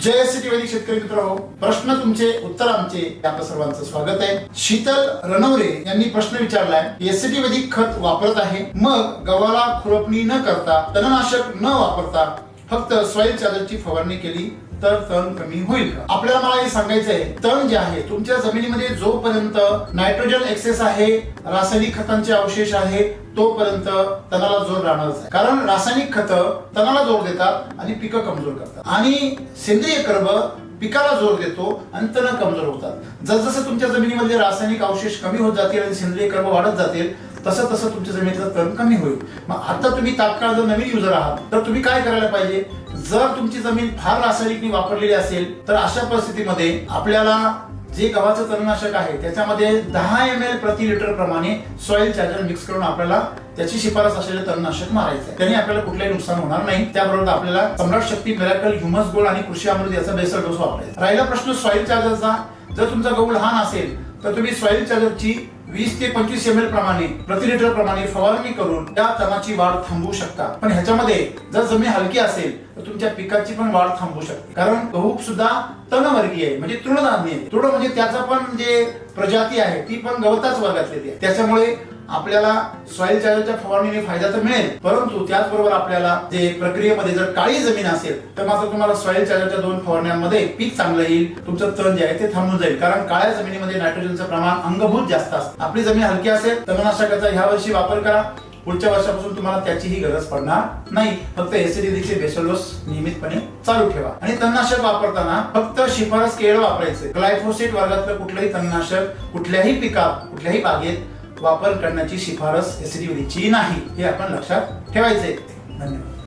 जय ST वैदिक शेतकरी मित्रांनो, प्रश्न तुमचे उत्तर आमचे, आपलं सर्वांचं स्वागत आहे। शीतल रणवरे यांनी प्रश्न विचारलाय, एसटी वैदिक खत वापरत आहे, मग गव्हाला खुरपणी न करता, तणनाशक न वापरता फक्त सॉइल चार्जरची फवारणी केली तर तण कमी होईल का? आपल्याला मला हे सांगायचंय, तण जे आहे तुमच्या जमिनीमध्ये जोपर्यंत नायट्रोजन एक्सेस आहे, रासायनिक खतांचे अवशेष आहे, तोपर्यंत तणाला जोर राहणारच आहे। कारण रासायनिक खत तणाला जोर देतात आणि पिकं कमजोर करतात, आणि सेंद्रिय कर्ब पिकाला जोर देतो आणि तण कमजोर होतात। जसजसं तुमच्या जमिनीमध्ये रासायनिक अवशेष कमी होत जातील आणि सेंद्रिय कर्ब वाढत जातील, तसं तसं तुमच्या जमिनीतलं तण कमी होईल। मग आता तुम्ही तात्काळ जर नवीन युजर आहात तर तुम्ही काय करायला पाहिजे, जर तुमची जमीन फार रासायनिक वापरलेली असेल तर अशा परिस्थितीमध्ये आपल्याला जे गव्हाचं तणनाशक आहे त्याच्यामध्ये 10 ml प्रति लिटर प्रमाणे सॉइल चार्जर मिक्स करून आपल्याला त्याची शिफारस असलेले तणनाशक मारायचं आहे। त्याने आपल्याला कुठलंही नुकसान होणार नाही। त्याबरोबर आपल्याला सम्राट शक्ती, मिराकल, ह्युमस गोल्ड आणि कृषी अमृत याचा बेसल डोस वापरायचा। राहिला प्रश्न सॉइल चार्जरचा, जर तुमचा गहू लहान असेल तर तुम्ही सॉइल चार्जरची 20 ते 25 ml प्रमाणे प्रति लिटर प्रमाणे फवारणी करून त्या तणाची वाढ थांबवू शकता। पण ह्याच्यामध्ये जर जमीन हलकी असेल तर तुमच्या पिकाची पण वाढ थांबवू शकते, कारण गहू सुद्धा तणवर्गीय आहे, म्हणजे तृणधान्य आहे। तृण म्हणजे त्याचा पण जे प्रजाती आहे ती पण गवताच वर्गातली आहे। त्याच्यामुळे आपल्याला सॉइल चार्जरच्या फवारणीने फायदा तर मिळेल, परंतु त्याचबरोबर आपल्याला जे प्रक्रियेमध्ये जर काळी जमीन असेल तर मात्र तुम्हाला सॉइल चार्जरच्या 2 फवारण्यांमध्ये पीक चांगलं येईल, तुमचं तण जे आहे ते थांबून जाईल। कारण काळ्या जमिनीमध्ये नायट्रोजनचं प्रमाण अंगभूत जास्त असतं। आपली जमीन हलकी असेल, तणनाशकाचा ह्या वर्षी वापर करा, पुढच्या वर्षापासून तुम्हाला त्याचीही गरज पडणार नाही। फक्त एसिडिटीचे बेसल डोस नियमितपणे चालू ठेवा, आणि तणनाशक वापरताना फक्त शिफारस केलेलं वापरायचं। ग्लायफोसेट वर्गातलं कुठलंही तणनाशक कुठल्याही पिकात, कुठल्याही बागेत वापर करण्याची शिफारस एसिडिटीची नाही, हे आपण लक्षात ठेवायचे। धन्यवाद।